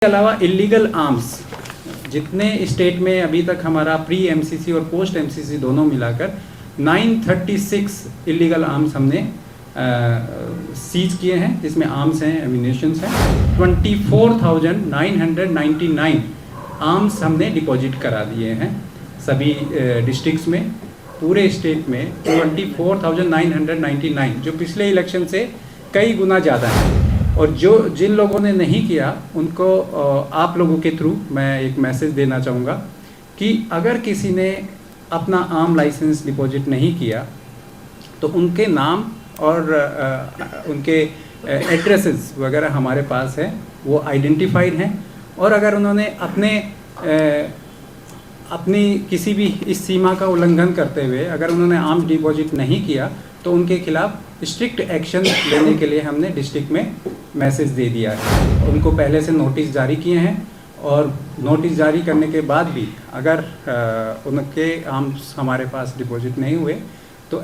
के अलावा illegal arms जितने स्टेट में अभी तक हमारा प्री एमसीसी और पोस्ट एमसीसी दोनों मिलाकर 936 इलीगल आर्म्स हमने सीज किए हैं, जिसमें आर्म्स हैं, एम्यूनिशंस हैं। 24,999 आर्म्स हमने डिपॉजिट करा दिए हैं सभी डिस्ट्रिक्ट्स में। पूरे स्टेट में 24,999, जो पिछले इलेक्शन से कई गुना ज़्यादा है। और जिन लोगों ने नहीं किया उनको आप लोगों के थ्रू मैं एक मैसेज देना चाहूँगा कि अगर किसी ने अपना आर्म लाइसेंस डिपॉजिट नहीं किया तो उनके नाम और उनके एड्रेसेस वगैरह हमारे पास है, वो आइडेंटिफाइड हैं। और अगर उन्होंने अपनी किसी भी इस सीमा का उल्लंघन करते हुए अगर उन्होंने आर्म डिपॉजिट नहीं किया तो उनके खिलाफ स्ट्रिक्ट एक्शन लेने के लिए हमने डिस्ट्रिक्ट में मैसेज दे दिया है। उनको पहले से नोटिस जारी किए हैं और नोटिस जारी करने के बाद भी अगर उनके आर्म्स हमारे पास डिपॉजिट नहीं हुए तो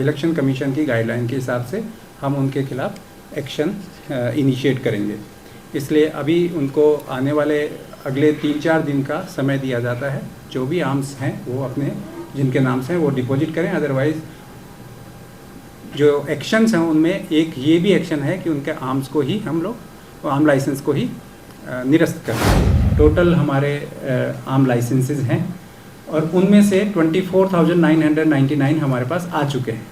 इलेक्शन कमीशन की गाइडलाइन के हिसाब से हम उनके खिलाफ एक्शन इनिशिएट करेंगे। इसलिए अभी उनको आने वाले अगले 3-4 दिन का समय दिया जाता है। जो भी आर्म्स हैं वो अपने जिनके नाम से हैं वो डिपॉजिट करें। अदरवाइज़ जो एक्शंस हैं उनमें एक ये भी एक्शन है कि उनके आर्म्स को ही हम लोग आर्म लाइसेंस को ही निरस्त करें। टोटल हमारे आर्म लाइसेंसेस हैं और उनमें से 24,999 हमारे पास आ चुके हैं।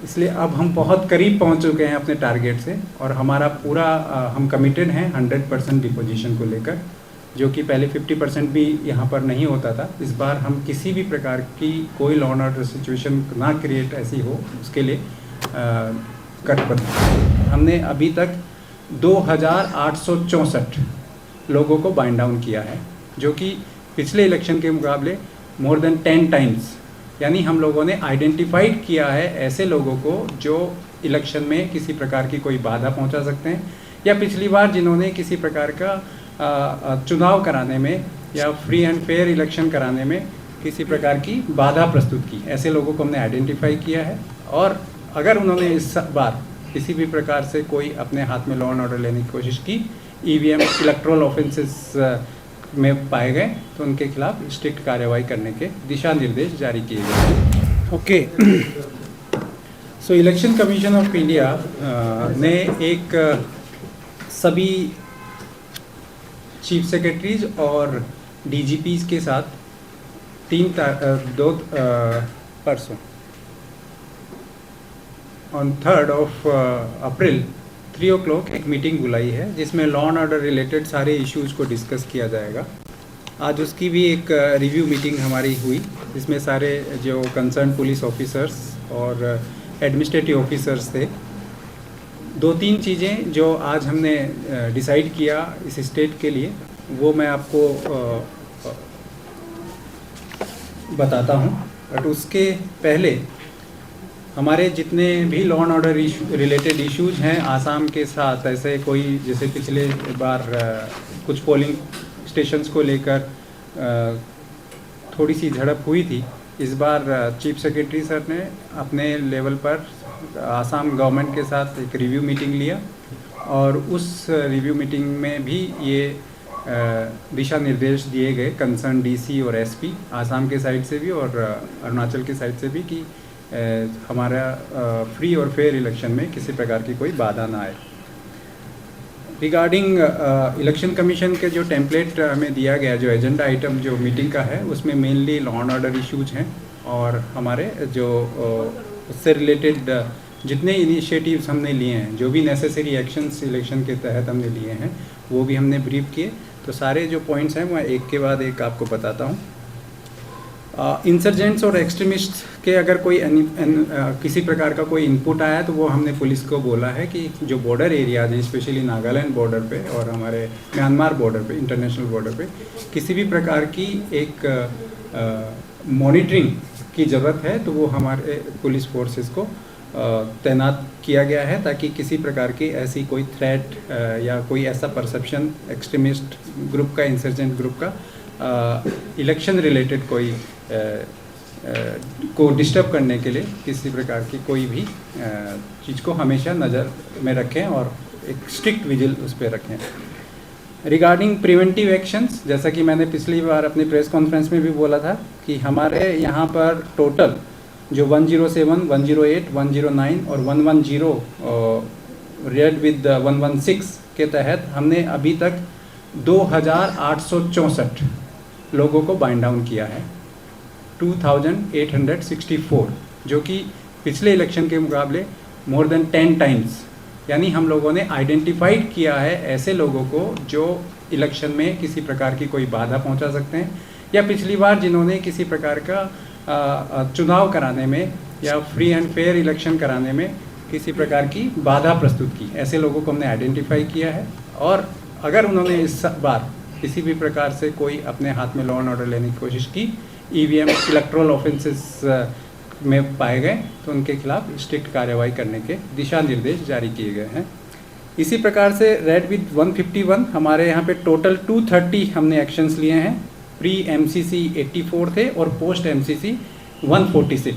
इसलिए अब हम बहुत करीब पहुंच चुके हैं अपने टारगेट से और हमारा पूरा हम कमिटेड हैं 100% डिपोजिशन को लेकर, जो कि पहले 50% भी यहाँ पर नहीं होता था। इस बार हम किसी भी प्रकार की कोई लॉ एंड ऑर्डर सिचुएशन ना क्रिएट ऐसी हो उसके लिए कटिबद्ध। हमने अभी तक 2,864 लोगों को बाइंड डाउन किया है, जो कि पिछले इलेक्शन के मुकाबले मोर देन 10 टाइम्स। यानी हम लोगों ने आइडेंटिफाइड किया है ऐसे लोगों को जो इलेक्शन में किसी प्रकार की कोई बाधा पहुंचा सकते हैं, या पिछली बार जिन्होंने किसी प्रकार का चुनाव कराने में या फ्री एंड फेयर इलेक्शन कराने में किसी प्रकार की बाधा प्रस्तुत की। ऐसे लोगों को हमने आइडेंटिफाई किया है और अगर उन्होंने इस बार किसी भी प्रकार से कोई अपने हाथ में लॉ एंड ऑर्डर लेने की कोशिश की, ईवीएम इलेक्ट्रल ऑफेंसेस में पाए गए तो उनके खिलाफ स्ट्रिक्ट कार्रवाई करने के दिशा निर्देश जारी किए गए। Okay, so election commission of India ने एक सभी चीफ सेक्रेटरीज और डीजीपीज के साथ परसों on 3rd of April 3 o'clock एक मीटिंग बुलाई है, जिसमें लॉ एंड ऑर्डर रिलेटेड सारे इश्यूज़ को डिस्कस किया जाएगा। आज उसकी भी एक रिव्यू मीटिंग हमारी हुई, जिसमें सारे जो कंसर्न पुलिस ऑफिसर्स और एडमिनिस्ट्रेटिव ऑफिसर्स थे। 2-3 चीज़ें जो आज हमने डिसाइड किया इस स्टेट के लिए, वो मैं आपको बताता हूँ। बट उसके पहले हमारे जितने भी law and order related issues हैं आसाम के साथ, ऐसे कोई जैसे पिछले बार कुछ पोलिंग स्टेशंस को लेकर थोड़ी सी झड़प हुई थी। इस बार चीफ सेक्रेटरी सर ने अपने लेवल पर आसाम गवर्नमेंट के साथ एक रिव्यू मीटिंग लिया और उस रिव्यू मीटिंग में भी ये दिशा निर्देश दिए गए कंसर्न डीसी और एसपी आसाम के साइड से भी और अरुणाचल के साइड से भी कि हमारा फ्री और फेयर इलेक्शन में किसी प्रकार की कोई बाधा ना आए। रिगार्डिंग इलेक्शन कमीशन के जो टेम्पलेट हमें दिया गया, जो एजेंडा आइटम जो मीटिंग का है, उसमें mainly law and order issues हैं और हमारे जो उससे रिलेटेड जितने इनिशिएटिव्स हमने लिए हैं, जो भी नेसेसरी एक्शंस इलेक्शन के तहत हमने लिए हैं, वो भी हमने ब्रीफ किए। तो सारे जो पॉइंट्स हैं मैं एक के बाद एक आपको बताता हूँ। इंसर्जेंट्स और एक्सट्रीमिस्ट के अगर कोई किसी प्रकार का कोई इनपुट आया तो वो हमने पुलिस को बोला है कि जो बॉर्डर एरियाज हैं, स्पेशली नागालैंड बॉर्डर पे और हमारे म्यांमार बॉर्डर पे, इंटरनेशनल बॉर्डर पे, किसी भी प्रकार की एक मॉनिटरिंग की ज़रूरत है तो वो हमारे पुलिस फोर्सेस को तैनात किया गया है, ताकि किसी प्रकार की ऐसी कोई थ्रेट या कोई ऐसा परसेप्शन एक्सट्रीमिस्ट ग्रुप का, इंसर्जेंट ग्रुप का इलेक्शन रिलेटेड कोई को डिस्टर्ब करने के लिए किसी प्रकार की कोई भी चीज़ को हमेशा नज़र में रखें और एक स्ट्रिक्ट विजिल उस पर रखें। रिगार्डिंग प्रिवेंटिव एक्शंस, जैसा कि मैंने पिछली बार अपनी प्रेस कॉन्फ्रेंस में भी बोला था कि हमारे यहाँ पर टोटल जो 107, 108, 109 और 110 रेड विद 116 के तहत हमने अभी तक 2864 लोगों को बाइंड डाउन किया है, 2864, जो कि पिछले इलेक्शन के मुकाबले मोर देन 10 टाइम्स। यानी हम लोगों ने आइडेंटिफाइड किया है ऐसे लोगों को जो इलेक्शन में किसी प्रकार की कोई बाधा पहुंचा सकते हैं, या पिछली बार जिन्होंने किसी प्रकार का चुनाव कराने में या फ्री एंड फेयर इलेक्शन कराने में किसी प्रकार की बाधा प्रस्तुत की, ऐसे लोगों को हमने आइडेंटिफाई किया है। और अगर उन्होंने इस बार किसी भी प्रकार से कोई अपने हाथ में लॉ एंड ऑर्डर लेने की कोशिश की, ईवीएम इलेक्ट्रल ऑफेंसेस में पाए गए, तो उनके खिलाफ स्ट्रिक्ट कार्रवाई करने के दिशा निर्देश जारी किए गए हैं। इसी प्रकार से रेड विद 151 हमारे यहाँ पे टोटल 230 हमने एक्शंस लिए हैं। प्री एमसीसी 84 थे और पोस्ट एमसीसी 146।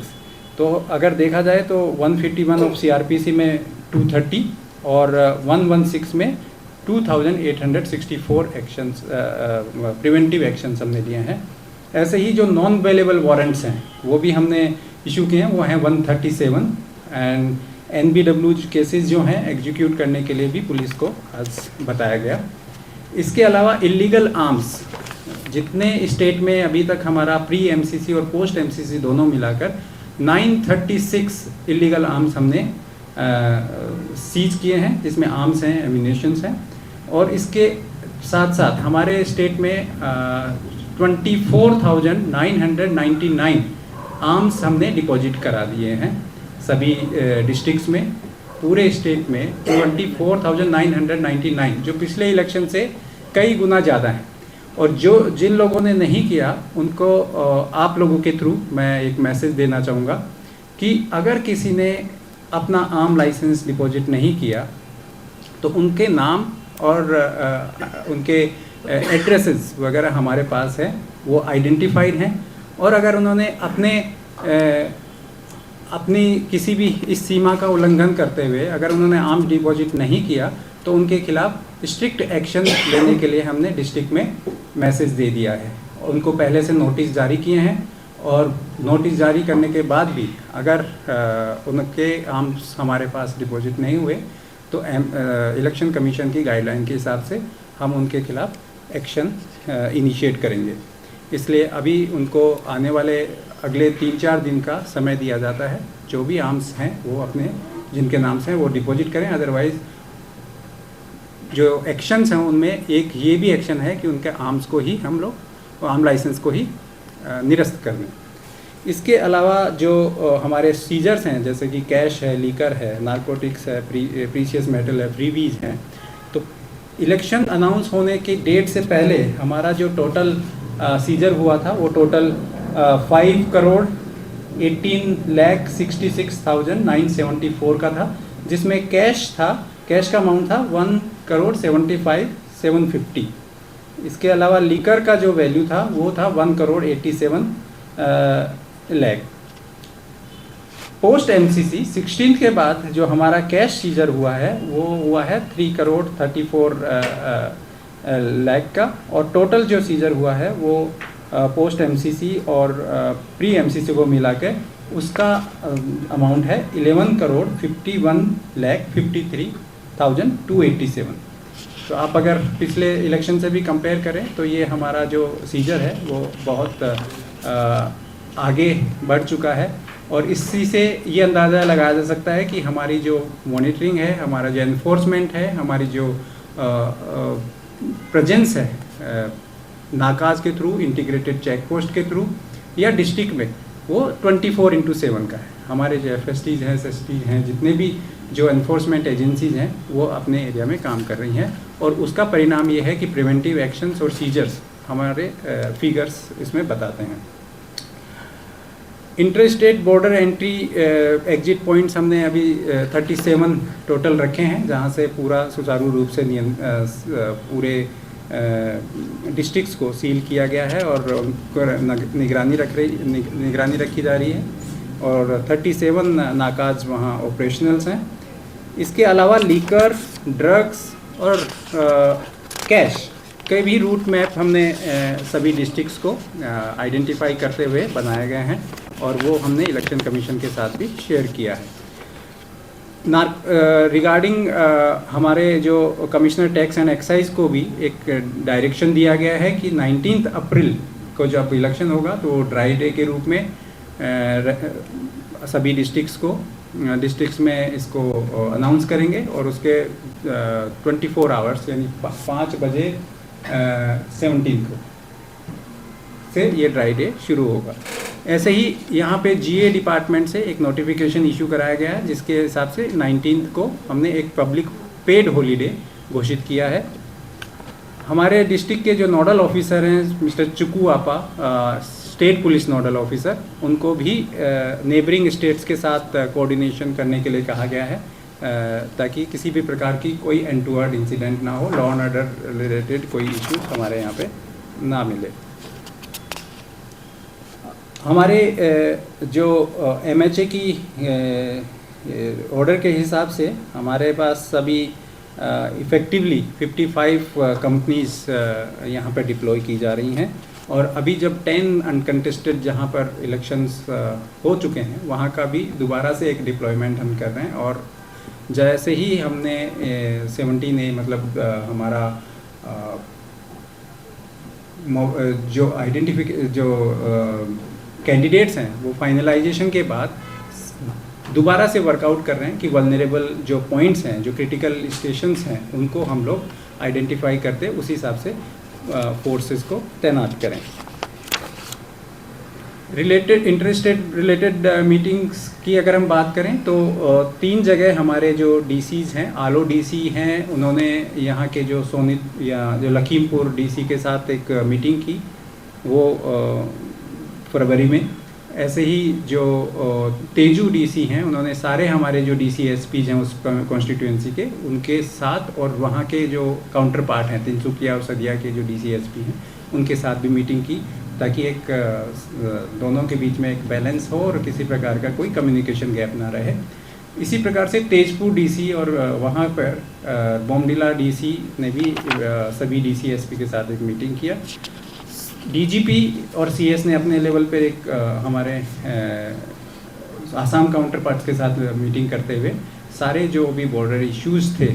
तो अगर देखा जाए तो 151 ऑफ सीआरपीसी में 230 और 116 में 2864 एक्शंस प्रिवेंटिव एक्शंस हमने लिए हैं। ऐसे ही जो नॉन अवेलेबल वारंट्स हैं वो भी हमने इशू किए हैं, वो हैं 137। एंड एनबीडब्ल्यू केसेस जो हैं एग्जीक्यूट करने के लिए भी पुलिस को आज बताया गया। इसके अलावा इलीगल आर्म्स जितने स्टेट में अभी तक हमारा प्री एमसीसी और पोस्ट एमसीसी दोनों मिलाकर 936 इलीगल आर्म्स हमने सीज किए हैं, जिसमें आर्म्स हैं, एम्यूनिशंस हैं। और इसके साथ साथ हमारे स्टेट में 24,999 आर्म्स हमने डिपॉजिट करा दिए हैं सभी डिस्ट्रिक्ट्स में। पूरे स्टेट में 24,999, जो पिछले इलेक्शन से कई गुना ज़्यादा हैं। और जिन लोगों ने नहीं किया उनको आप लोगों के थ्रू मैं एक मैसेज देना चाहूँगा कि अगर किसी ने अपना आर्म लाइसेंस डिपॉजिट नहीं किया तो उनके नाम और उनके एड्रेसेस वगैरह हमारे पास है, वो आइडेंटिफाइड हैं। और अगर उन्होंने अपनी किसी भी इस सीमा का उल्लंघन करते हुए अगर उन्होंने आर्म डिपॉजिट नहीं किया तो उनके खिलाफ स्ट्रिक्ट एक्शन लेने के लिए हमने डिस्ट्रिक्ट में मैसेज दे दिया है। उनको पहले से नोटिस जारी किए हैं और नोटिस जारी करने के बाद भी अगर उनके आर्म्स हमारे पास डिपॉजिट नहीं हुए तो इलेक्शन कमीशन की गाइडलाइन के हिसाब से हम उनके खिलाफ एक्शन इनिशिएट करेंगे। इसलिए अभी उनको आने वाले अगले 3-4 दिन का समय दिया जाता है। जो भी आर्म्स हैं वो अपने जिनके नाम से हैं वो डिपॉजिट करें। अदरवाइज़ जो एक्शंस हैं उनमें एक ये भी एक्शन है कि उनके आर्म्स को ही हम लोग आर्म लाइसेंस को ही निरस्त कर दें। इसके अलावा जो हमारे सीजर्स हैं, जैसे कि कैश है, लीकर है, नारकोटिक्स है, प्रीशियस मेटल है, फ्रीबीज हैं, तो इलेक्शन अनाउंस होने की डेट से पहले हमारा जो टोटल सीजर हुआ था वो टोटल 5,18,66,974 का था, जिसमें कैश का अमाउंट था 1,75,750। इसके अलावा लीकर का जो वैल्यू था वो था 1,87,00,000। पोस्ट एमसीसी 16 के बाद जो हमारा कैश सीजर हुआ है वो हुआ है 3,34,00,000 का। और टोटल जो सीजर हुआ है वो पोस्ट एमसीसी और प्री एमसीसी को मिला के उसका अमाउंट है 11,51,53,287। तो आप अगर पिछले इलेक्शन से भी कंपेयर करें तो ये हमारा जो सीजर है वो बहुत आगे बढ़ चुका है। और इसी से ये अंदाज़ा लगाया जा सकता है कि हमारी जो मॉनिटरिंग है, हमारा जो एनफोर्समेंट है, हमारी जो प्रेजेंस है नाकाज के थ्रू, इंटीग्रेटेड चेक पोस्ट के थ्रू या डिस्ट्रिक्ट में, वो 24/7 का है। हमारे जो FSTs हैं, SSTs हैं, जितने भी जो एनफोर्समेंट एजेंसीज हैं वो अपने एरिया में काम कर रही हैं। और उसका परिणाम ये है कि प्रिवेंटिव एक्शंस और सीजर्स हमारे फिगर्स इसमें बताते हैं। Inter state border entry exit points हमने अभी 37 टोटल रखे हैं, जहां से पूरा सुचारू रूप से पूरे डिस्ट्रिक्ट्स को सील किया गया है और निगरानी रखी जा रही है। और 37 नाकाज वहाँ ऑपरेशनल्स हैं। इसके अलावा लीकर, ड्रग्स और कैश कई भी रूट मैप हमने सभी डिस्ट्रिक्ट्स को आइडेंटिफाई करते हुए बनाए गए हैं और वो हमने इलेक्शन कमीशन के साथ भी शेयर किया है। रिगार्डिंग हमारे जो कमिश्नर टैक्स एंड एक्साइज को भी एक डायरेक्शन दिया गया है कि 19 अप्रैल को जब इलेक्शन होगा तो ड्राई डे के रूप में सभी डिस्ट्रिक्ट्स में इसको अनाउंस करेंगे और उसके 24 आवर्स यानी 5 बजे 17 को से ये ड्राई डे शुरू होगा। ऐसे ही यहाँ पे जीए डिपार्टमेंट से एक नोटिफिकेशन इशू कराया गया है जिसके हिसाब से 19 को हमने एक पब्लिक पेड हॉलीडे घोषित किया है। हमारे डिस्ट्रिक्ट के जो नोडल ऑफिसर हैं मिस्टर चुकू आपा, स्टेट पुलिस नोडल ऑफिसर, उनको भी नेबरिंग स्टेट्स के साथ कोऑर्डिनेशन करने के लिए कहा गया है ताकि किसी भी प्रकार की कोई अनटूवर्ड इंसिडेंट ना हो, लॉ एंड ऑर्डर रिलेटेड कोई इशू हमारे यहाँ पे ना मिले। हमारे जो एमएचए की ऑर्डर के हिसाब से हमारे पास सभी इफ़ेक्टिवली 55 कंपनीज यहाँ पर डिप्लॉय की जा रही हैं और अभी जब 10 अनकंटेस्टेड जहाँ पर इलेक्शंस हो चुके हैं वहाँ का भी दोबारा से एक डिप्लॉयमेंट हम कर रहे हैं। और जैसे ही हमने 17A मतलब हमारा जो कैंडिडेट्स हैं वो फाइनलाइजेशन के बाद दोबारा से वर्कआउट कर रहे हैं कि वल्नरेबल जो पॉइंट्स हैं, जो क्रिटिकल स्टेशंस हैं, उनको हम लोग आइडेंटिफाई करते उस हिसाब से फोर्सेस को तैनात करें। रिलेटेड मीटिंग्स की अगर हम बात करें तो 3 जगह हमारे जो डीसीज हैं, आलो डीसी हैं, उन्होंने यहाँ के जो सोनित या जो लखीमपुर डीसी के साथ एक मीटिंग की वो फरवरी में। ऐसे ही जो तेजू डीसी हैं उन्होंने सारे हमारे जो डीसी एसपीज हैं उस कॉन्स्टिट्यूएंसी के उनके साथ और वहाँ के जो काउंटर पार्ट हैं तिनसुकिया और सदिया के जो डीसी एसपी हैं उनके साथ भी मीटिंग की ताकि एक दोनों के बीच में एक बैलेंस हो और किसी प्रकार का कोई कम्युनिकेशन गैप ना रहे। इसी प्रकार से तेजपुर डीसी और वहाँ पर बोमडिला डीसी ने भी सभी डीसी एसपी के साथ एक मीटिंग किया। डीजीपी और सीएस ने अपने लेवल पर एक हमारे आसाम काउंटर पार्ट्स के साथ मीटिंग करते हुए सारे जो भी बॉर्डर इश्यूज़ थे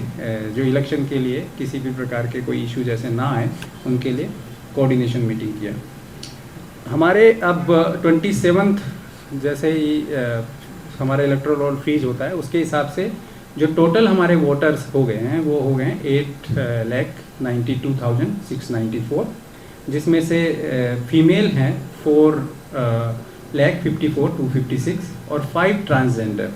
जो इलेक्शन के लिए किसी भी प्रकार के कोई इशू जैसे ना आए उनके लिए कोऑर्डिनेशन मीटिंग किया। हमारे अब 27 जैसे ही हमारा इलेक्टोरल रोल फ्रीज होता है उसके हिसाब से जो टोटल हमारे वोटर्स हो गए हैं वो हो गए 8,92,694, जिसमें से फीमेल हैं 4,54,256 और 5 ट्रांसजेंडर।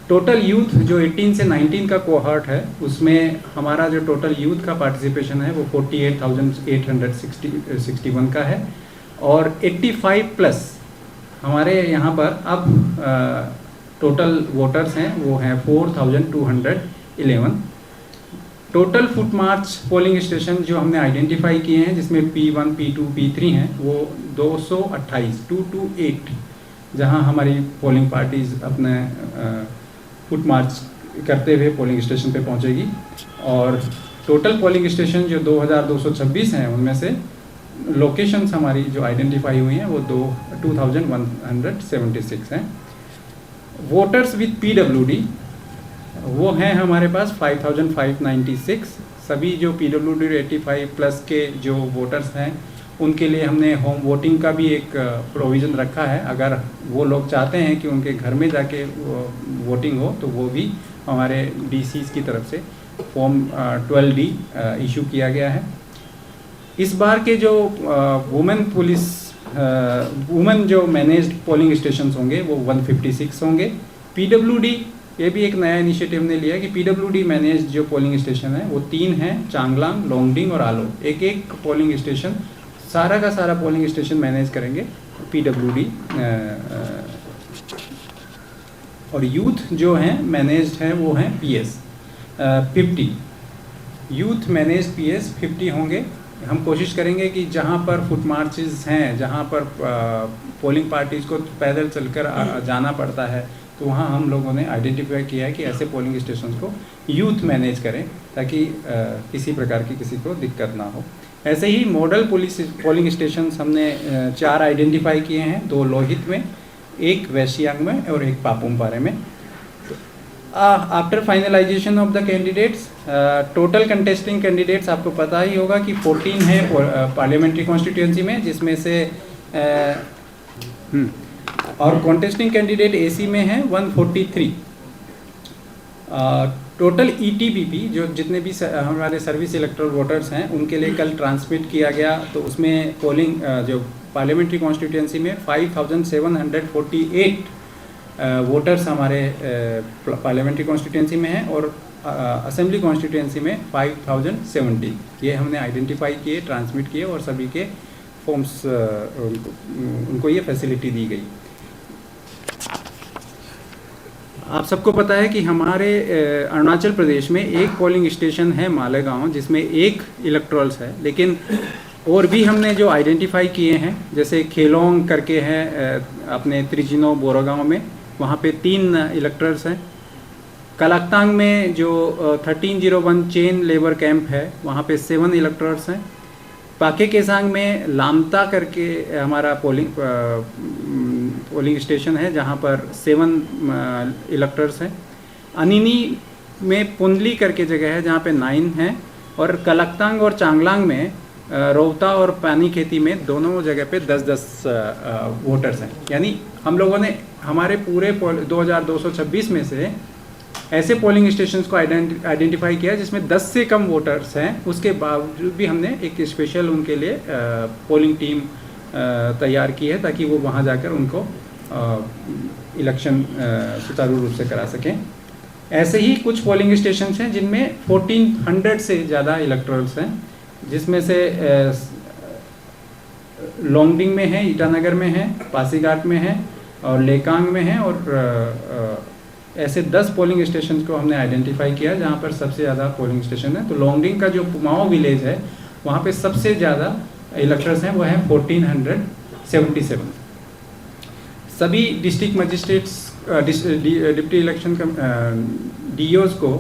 टोटल यूथ जो 18 से 19 का कोहॉर्ट है उसमें हमारा जो टोटल यूथ का पार्टिसिपेशन है वो 48,861 का है और 85 प्लस हमारे यहाँ पर अब टोटल वोटर्स हैं वो हैं 4,211। टोटल फुट मार्च पोलिंग स्टेशन जो हमने आइडेंटिफाई किए हैं जिसमें P1, P2, P3 हैं वो 228 जहां हमारी पोलिंग पार्टीज अपने फुट मार्च करते हुए पोलिंग स्टेशन पे पहुंचेगी। और टोटल पोलिंग स्टेशन जो 2,226 हैं उनमें से लोकेशंस हमारी जो आइडेंटिफाई हुई हैं वो 2,176 हैं। वोटर्स विद PWD वो हैं हमारे पास 5,596। सभी जो PWD 85 प्लस के जो वोटर्स हैं उनके लिए हमने होम वोटिंग का भी एक प्रोविज़न रखा है। अगर वो लोग चाहते हैं कि उनके घर में जाके वोटिंग हो तो वो भी हमारे DCs की तरफ से फॉर्म 12D इशू किया गया है। इस बार के जो वुमेन जो मैनेज्ड पोलिंग स्टेशंस होंगे वो 156 होंगे। PWD ये भी एक नया इनिशिएटिव ने लिया कि PWD मैनेज्ड जो पोलिंग स्टेशन है वो 3 हैं, चांगलांग, लोंगडिंग और आलो। एक पोलिंग स्टेशन सारा का सारा पोलिंग स्टेशन मैनेज करेंगे PWD। और यूथ जो हैं मैनेज्ड हैं वो हैं PS 50। यूथ मैनेज्ड PS 50 होंगे। हम कोशिश करेंगे कि जहाँ पर फुट मार्चेस हैं, जहाँ पर पोलिंग पार्टीज़ को पैदल चलकर जाना पड़ता है तो वहाँ हम लोगों ने आइडेंटिफाई किया है कि ऐसे पोलिंग स्टेशन को यूथ मैनेज करें ताकि किसी प्रकार की किसी को दिक्कत ना हो। ऐसे ही मॉडल पोलिंग स्टेशन हमने 4 आइडेंटिफाई किए हैं, 2 लोहित में, 1 वैश्यांग में और 1 पापुमपारे में। After finalisation of the candidates, total contesting candidates आपको पता ही होगा कि 14 है पार्लियामेंट्री कॉन्स्टिट्यूंसी में, जिसमें से और कॉन्टेस्टिंग कैंडिडेट एसी में है 143। टोटल ETBP जो जितने भी हमारे सर्विस इलेक्टोरल वोटर्स हैं उनके लिए कल ट्रांसमिट किया गया, तो उसमें पोलिंग जो पार्लियामेंट्री कॉन्स्टिट्यूंसी में 5748 वोटर्स हमारे पार्लियामेंट्री कॉन्स्टिट्यूंसी में हैं और असेंबली कॉन्स्टिट्यूंसी में 5070। ये हमने आइडेंटिफाई किए, ट्रांसमिट किए और सभी के फॉर्म्स उनको ये फैसिलिटी दी गई। आप सबको पता है कि हमारे अरुणाचल प्रदेश में एक पोलिंग स्टेशन है मालेगांव, जिसमें 1 इलेक्टोरल्स है, लेकिन और भी हमने जो आइडेंटिफाई किए हैं, जैसे खेलोंग करके है अपने त्रिजिनो बोरागांव में, वहाँ पे 3 इलेक्टोरल्स हैं। कलाकतांग में जो 1301 चेन लेबर कैंप है वहाँ पे 7 इलेक्टोरल्स हैं। पाके केसांग में लामता करके हमारा पोलिंग स्टेशन है जहाँ पर 7 इलेक्टर्स हैं। अनिनी में पुंडली करके जगह है जहाँ पे 9 हैं और कलकतांग और चांगलांग में रोहता और पानी खेती में दोनों जगह पे 10-10 वोटर्स हैं। यानी हम लोगों ने हमारे पूरे 2226 में से ऐसे पोलिंग स्टेशंस को आइडेंटिफाई किया जिसमें 10 से कम वोटर्स हैं। उसके बावजूद भी हमने एक स्पेशल उनके लिए पोलिंग टीम तैयार की है ताकि वो वहाँ जाकर उनको इलेक्शन सुचारू रूप से करा सकें। ऐसे ही कुछ पोलिंग स्टेशंस हैं जिनमें 1400 से ज़्यादा इलेक्टोरल्स हैं, जिसमें से लोंगडिंग में है, ईटानगर में है, पासीघाट में है और लेकांग में है और ऐसे 10 पोलिंग स्टेशन को हमने आइडेंटिफाई किया जहाँ पर सबसे ज़्यादा पोलिंग स्टेशन है। तो लोंगडिंग का जो पुमाओ विलेज है वहाँ पे सबसे ज़्यादा इलेक्टर्स हैं, वो है 1477। सभी district magistrates deputy election DOs को,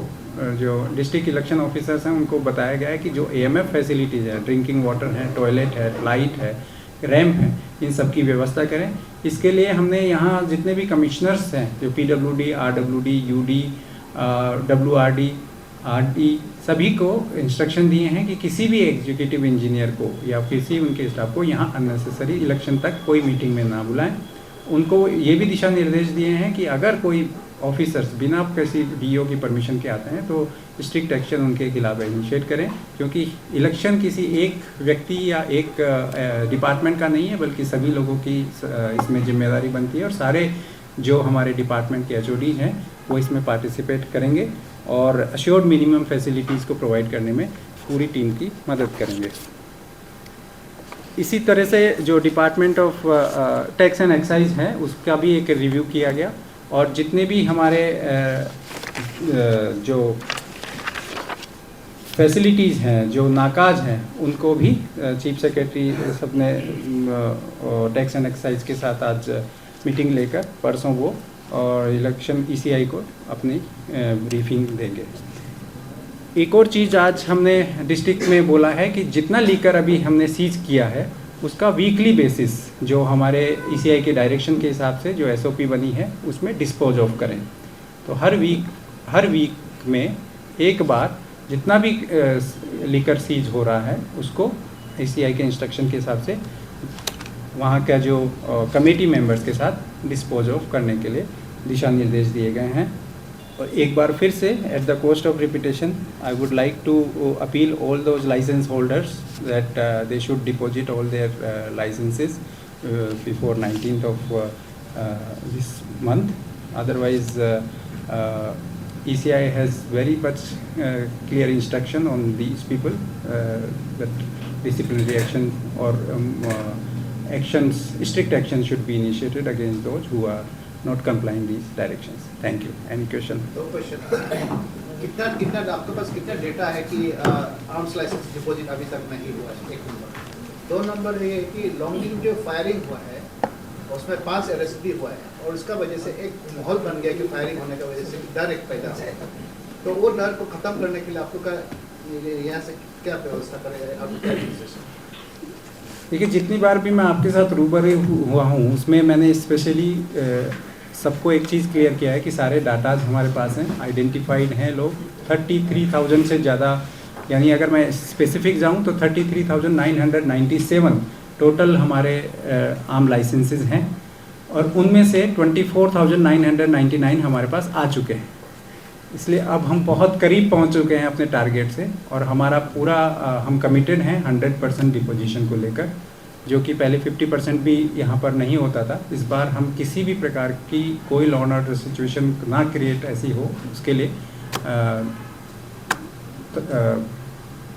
जो डिस्ट्रिक्ट इलेक्शन ऑफिसर्स हैं, उनको बताया गया है कि जो AMF फैसिलिटीज़ है, ड्रिंकिंग वाटर है, टॉयलेट है, लाइट है, रैम्प है, इन सब की व्यवस्था करें। इसके लिए हमने यहाँ जितने भी कमिश्नर्स हैं, जो PWD, RWD, UD, WRD, RD, सभी को इंस्ट्रक्शन दिए हैं कि किसी भी एग्जीक्यूटिव इंजीनियर को या किसी उनके स्टाफ को यहाँ अननेसेसरी इलेक्शन तक कोई मीटिंग में ना बुलाएं। उनको ये भी दिशा निर्देश दिए हैं कि अगर कोई ऑफिसर्स बिना किसी DO की परमिशन के आते हैं तो स्ट्रिक्ट एक्शन उनके खिलाफ इनिशिएट करें, क्योंकि इलेक्शन किसी एक व्यक्ति या एक डिपार्टमेंट का नहीं है, बल्कि सभी लोगों की इसमें जिम्मेदारी बनती है और सारे जो हमारे डिपार्टमेंट के HOD हैं वो इसमें पार्टिसिपेट करेंगे और अश्योर्ड मिनिमम फैसिलिटीज़ को प्रोवाइड करने में पूरी टीम की मदद करेंगे। इसी तरह से जो department of tax and excise है उसका भी एक रिव्यू किया गया और जितने भी हमारे जो फैसिलिटीज़ हैं, जो नाकाज हैं, उनको भी चीफ सेक्रेटरी सबने टैक्स एंड एक्साइज के साथ आज मीटिंग लेकर परसों वो और इलेक्शन ECI को अपनी ब्रीफिंग देंगे। एक और चीज़ आज हमने डिस्ट्रिक्ट में बोला है कि जितना लीकर अभी हमने सीज किया है उसका वीकली बेसिस जो हमारे ECI के डायरेक्शन के हिसाब से जो SOP बनी है उसमें डिस्पोज ऑफ करें। तो हर वीक में एक बार जितना भी लीकर सीज हो रहा है उसको ECI के इंस्ट्रक्शन के हिसाब से वहाँ का जो कमेटी मेंबर्स के साथ डिस्पोज ऑफ करने के लिए दिशा निर्देश दिए गए हैं। और एक बार फिर से at the cost of repetition I would like to appeal all those license holders that they should deposit all their licenses before 19th of this month. Otherwise ECI has very much clear instruction on these people that disciplinary action or strict action should be initiated against those who are not complying these directions. Thank you. Any question? दो question. कितना आपके पास कितना data है कि arms licence deposit अभी तक नहीं हुआ है? 1 नंबर। 2 नंबर ये है कि लॉन्गिंग जो फायरिंग हुआ है उसमें 5 अरेस्ट भी हुआ है और उसका वजह से एक माहौल बन गया कि फायरिंग होने की वजह से डर एक पैदा हुआ। तो वो डर को खत्म करने के लिए आपको यहाँ से क्या व्यवस्था करेगा, आपको क्या डिसीजन? देखिए, जितनी बार भी मैं आपके साथ रूबरू हुआ हूँ उसमें मैंने स्पेशली सबको एक चीज़ क्लियर किया है कि सारे डाटाज हमारे पास हैं, आइडेंटिफाइड हैं लोग 33,000 से ज़्यादा, यानी अगर मैं स्पेसिफिक जाऊँ तो 33,997 टोटल हमारे आम लाइसेंसेस हैं और उनमें से 24,999 हमारे पास आ चुके हैं। इसलिए अब हम बहुत करीब पहुंच चुके हैं अपने टारगेट से और हमारा पूरा हम कमिटेड हैं 100% डिपोजिशन को लेकर, जो कि पहले 50% भी यहाँ पर नहीं होता था। इस बार हम किसी भी प्रकार की कोई लॉ एंड ऑर्डर सिचुएशन ना क्रिएट ऐसी हो उसके लिए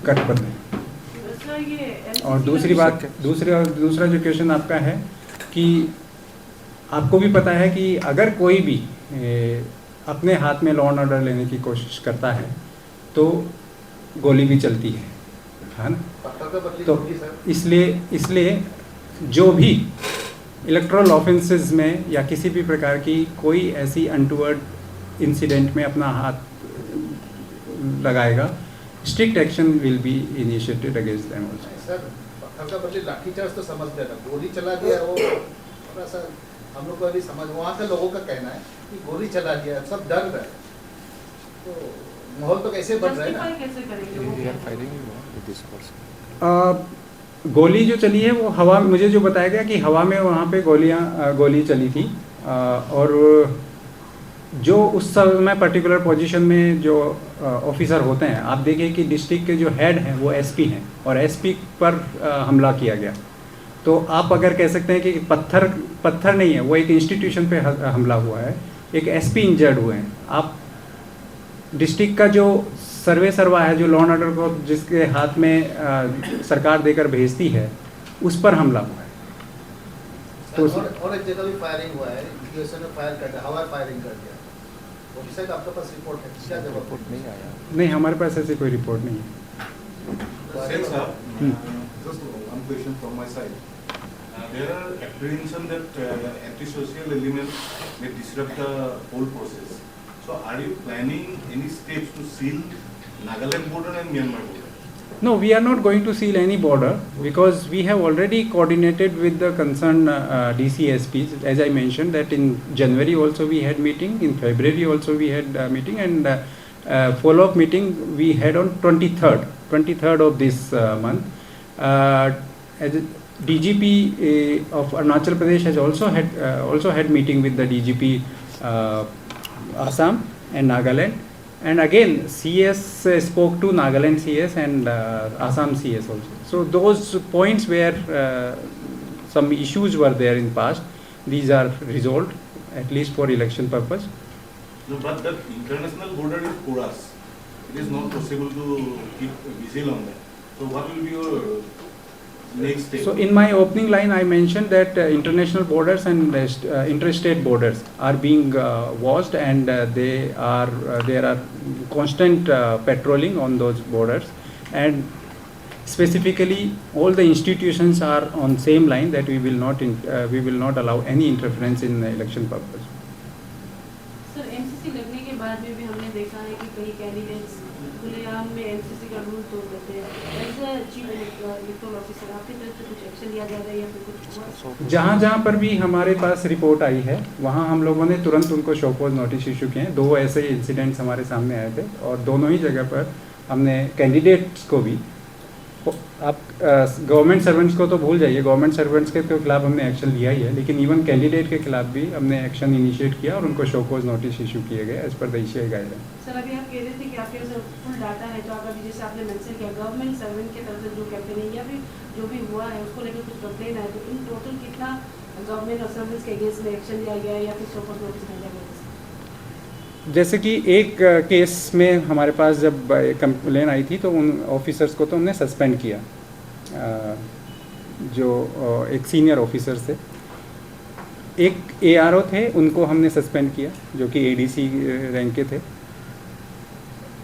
कटिबद्ध है। और दूसरी बात, दूसरा जो क्वेश्चन आपका है कि आपको भी पता है कि अगर कोई भी अपने हाथ में लॉ एंड ऑर्डर लेने की कोशिश करता है तो गोली भी चलती है ना। तो इसलिए जो भी इलेक्ट्रल ऑफेंसेस में या किसी भी प्रकार की कोई ऐसी अनटूवर्ड इंसिडेंट में अपना हाथ लगाएगा, strict action will be initiated against them also. Sir, पत्थर का बदले लाठीचार्ज तो समझ लेना, गोली चला दिया वो थोड़ा सा हम लोग को अभी समझ, वहाँ के लोगों का कहना है कि गोली चला दिया, सब डर रहे, तो माहौल तो कैसे बन रहा है ना। गोली जो चली है वो हवा, मुझे जो बताया गया कि हवा में वहाँ पे गोली चली थी और जो उस समय पर्टिकुलर पोजीशन में जो ऑफिसर होते हैं, आप देखिए कि डिस्ट्रिक्ट के जो हेड हैं वो एसपी हैं और एसपी पर हमला किया गया। तो आप अगर कह सकते हैं कि पत्थर नहीं है, वो एक इंस्टीट्यूशन पे हमला हुआ है, एक एसपी इंजर्ड हुए हैं। आप डिस्ट्रिक्ट का जो सर्वा है, जो लॉ एंड ऑर्डर को जिसके हाथ में सरकार देकर भेजती है, उस पर हमला हुआ है। तो और एक जगह भी फायरिंग हुआ है, यूएसए ने फायर कर दिया, हवाई फायरिंग कर दिया, वो शायद आपके पास रिपोर्ट है, क्या जगह रिपोर्ट नहीं आया? नहीं, हमारे पास ऐसी कोई रिपोर्ट नहीं है। Just one question from my side. There are apprehension that anti-social elements may disrupt the whole process. So, are you planning any steps to seal Nagaland border and Myanmar border? No, we are not going to seal any border because we have already coordinated with the concerned DCSPs. As I mentioned, that in January also we had meeting, in February also we had meeting, and follow-up meeting we had on 23rd of this month. As DGP of Arunachal Pradesh has also had meeting with the DGP Assam and Nagaland, and again CS spoke to Nagaland CS and Assam CS also. So those points where some issues were there in past, these are resolved at least for election purpose. No, but the international border is porous. It is not possible to keep vigil on that. So what will be your next step? So in my opening line I mentioned that international borders and interstate borders are being watched, and there are constant patrolling on those borders, and specifically all the institutions are on same line that we will not allow any interference in election purpose. Sir, MCC लगने के बाद में भी हमने देखा है कि कई कैंडिडेट्स खुलेआम में एमसीसी का रूल तोड़ देते हैं। As a chief electoral officer आपकी तरफ से कुछ एक्शन लिया जा रहा है या फिर कुछ? जहाँ पर भी हमारे पास रिपोर्ट आई है वहाँ हम लोगों ने तुरंत उनको शोकॉज नोटिस इशू किए हैं। 2 ऐसे इंसिडेंट्स हमारे सामने आए थे और दोनों ही जगह पर हमने कैंडिडेट्स को भी, आप गवर्नमेंट सर्वेंट्स को तो भूल जाइए, गवर्नमेंट सर्वेंट्स के तो खिलाफ हमने एक्शन लिया ही है, लेकिन इवन कैंडिडेट के खिलाफ भी हमने एक्शन इनिशिएट किया और उनको शोकॉज नोटिस इशू किए गए as per the ECI guideline. Sir, अभी आप कह रहे थे कि आपके पास फुल डाटा है, तो आप अभी जैसे आपने मेंशन किया गवर्नमेंट सर्वेंट के तरफ से जो कैंपेनिंग या फिर जो भी हुआ है उसको लेकर कुछ कंप्लेन आए, तो इन टोटल कितना गवर्नमेंट और सर्वेंट्स के अगेंस्ट में एक्शन लिया गया है या फिर शोकॉज नोटिस भेजा गया? जैसे कि एक केस में हमारे पास जब कंप्लेन आई थी तो उन ऑफिसर्स को तो हमने सस्पेंड किया, जो एक सीनियर ऑफिसर थे। एक ARO थे, उनको हमने सस्पेंड किया जो कि ADC रैंक के थे।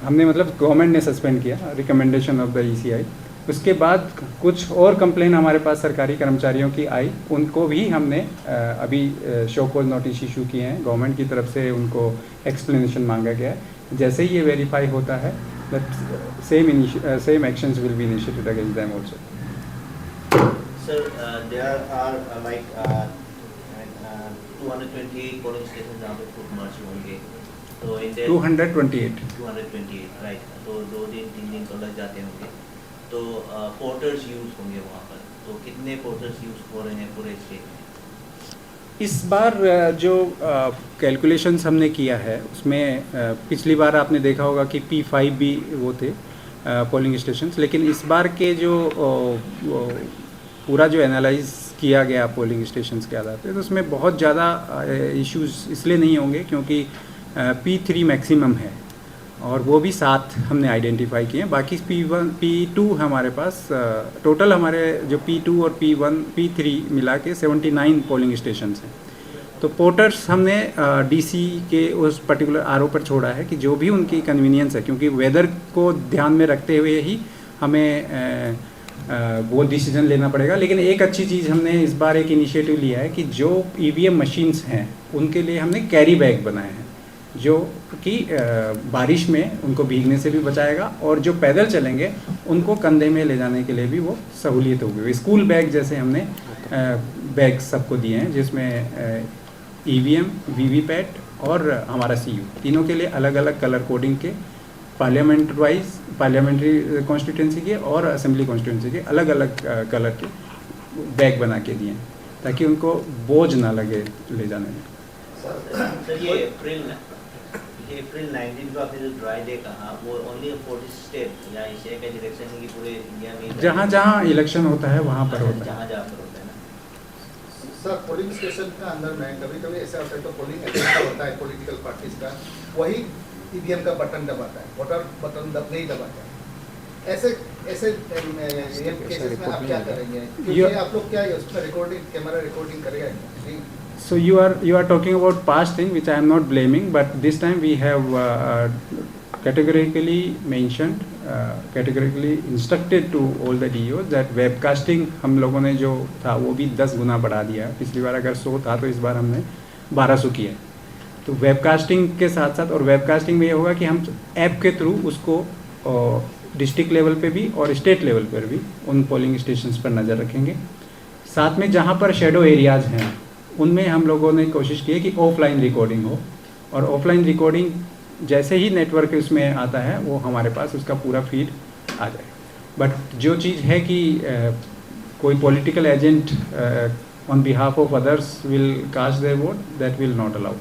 हमने मतलब गवर्नमेंट ने सस्पेंड किया, रिकमेंडेशन ऑफ द ECI। उसके बाद कुछ और कंप्लेन हमारे पास सरकारी कर्मचारियों की आई, उनको भी हमने अभी शो कॉज नोटिस इशू किए हैं। गवर्नमेंट की तरफ से उनको एक्सप्लेनेशन मांगा गया है। जैसे ही ये वेरीफाई होता है same actions will be initiated against them also. Sir, there are 228 polling station जहाँ पे फुट मार्च होंगे, तो इन 228 राइट, तो 2 दिन 3 दिन तो लग जाते होंगे। तो पोर्टर्स यूज़ होंगे वहाँ पर, तो कितने पोर्टर्स यूज़ हो रहे हैं पूरे स्टेट में? इस बार जो कैलकुलेशंस हमने किया है उसमें पिछली बार आपने देखा होगा कि P5 भी वो थे पोलिंग स्टेशंस, लेकिन इस बार के जो पूरा जो एनालाइज किया गया पोलिंग स्टेशंस के आधार पे, तो उसमें बहुत ज़्यादा इश्यूज इसलिए नहीं होंगे क्योंकि P3 मैक्सिमम है और वो भी 7 हमने आइडेंटिफाई किए हैं। बाकी P1 P2 हमारे पास टोटल हमारे जो P2 और P1 P3 मिला के 79 पोलिंग स्टेशंस हैं। तो पोर्टर्स हमने डीसी के उस पर्टिकुलर आरओ पर छोड़ा है कि जो भी उनकी कन्वीनियंस है, क्योंकि वेदर को ध्यान में रखते हुए ही हमें वो डिसीजन लेना पड़ेगा। लेकिन एक अच्छी चीज़ हमने इस बार एक इनिशिएटिव लिया है कि जो ईवीएम मशीन्स हैं उनके लिए हमने कैरी बैग बनाए हैं, जो कि बारिश में उनको भीगने से भी बचाएगा और जो पैदल चलेंगे उनको कंधे में ले जाने के लिए भी वो सहूलियत होगी। स्कूल बैग जैसे हमने बैग सबको दिए हैं, जिसमें ईवीएम, वीवीपैट और हमारा सीयू तीनों के लिए अलग अलग कलर कोडिंग के पार्लियामेंट्री कॉन्स्टिट्यूंसी के और असेंबली कॉन्स्टिट्यूंसी के अलग अलग कलर के बैग बना के दिए हैं ताकि उनको बोझ ना लगे ले जाने में। सर ये अप्रैल 19 को आपने जो ड्राई डे कहा, वो ओनली 40 स्टेट या एशिया का इलेक्शन की पूरे इंडिया में जहाँ जहाँ इलेक्शन होता है वहाँ पर होता है। जहाँ जहाँ पर होता है ना सर, पोलिंग स्टेशन का अंदर में कभी कभी ऐसा होता है तो पोलिंग एजेंट होता है पॉलिटिकल पार्टीज का, वही ईवीएम का बटन दबाता है, वोटर बटन नहीं दबाता है। ऐसे केसेस में आप क्या करेंगे? क्योंकि आप लोग क्या है उसमें रिकॉर्डिंग, कैमरा रिकॉर्डिंग करेगा नहीं? So you are talking about past thing which I am not blaming, but this time we have categorically mentioned, categorically instructed to all the DEOs that webcasting हम लोगों ने जो था वो भी 10 गुना बढ़ा दिया। पिछली बार अगर 100 था तो इस बार हमने 1200 किया। तो वेबकास्टिंग के साथ साथ, और वेबकास्टिंग में ये होगा कि हम ऐप के थ्रू उसको डिस्ट्रिक्ट लेवल पे भी और स्टेट लेवल पर भी उन पोलिंग स्टेशंस पर नज़र रखेंगे। साथ में जहाँ पर शेडो एरियाज़ हैं उनमें हम लोगों ने कोशिश की है कि ऑफलाइन रिकॉर्डिंग हो, और ऑफलाइन रिकॉर्डिंग जैसे ही नेटवर्क उसमें आता है वो हमारे पास उसका पूरा फीड आ जाए। बट जो चीज़ है कि कोई political agent on behalf of others will cast their vote, that will not allow.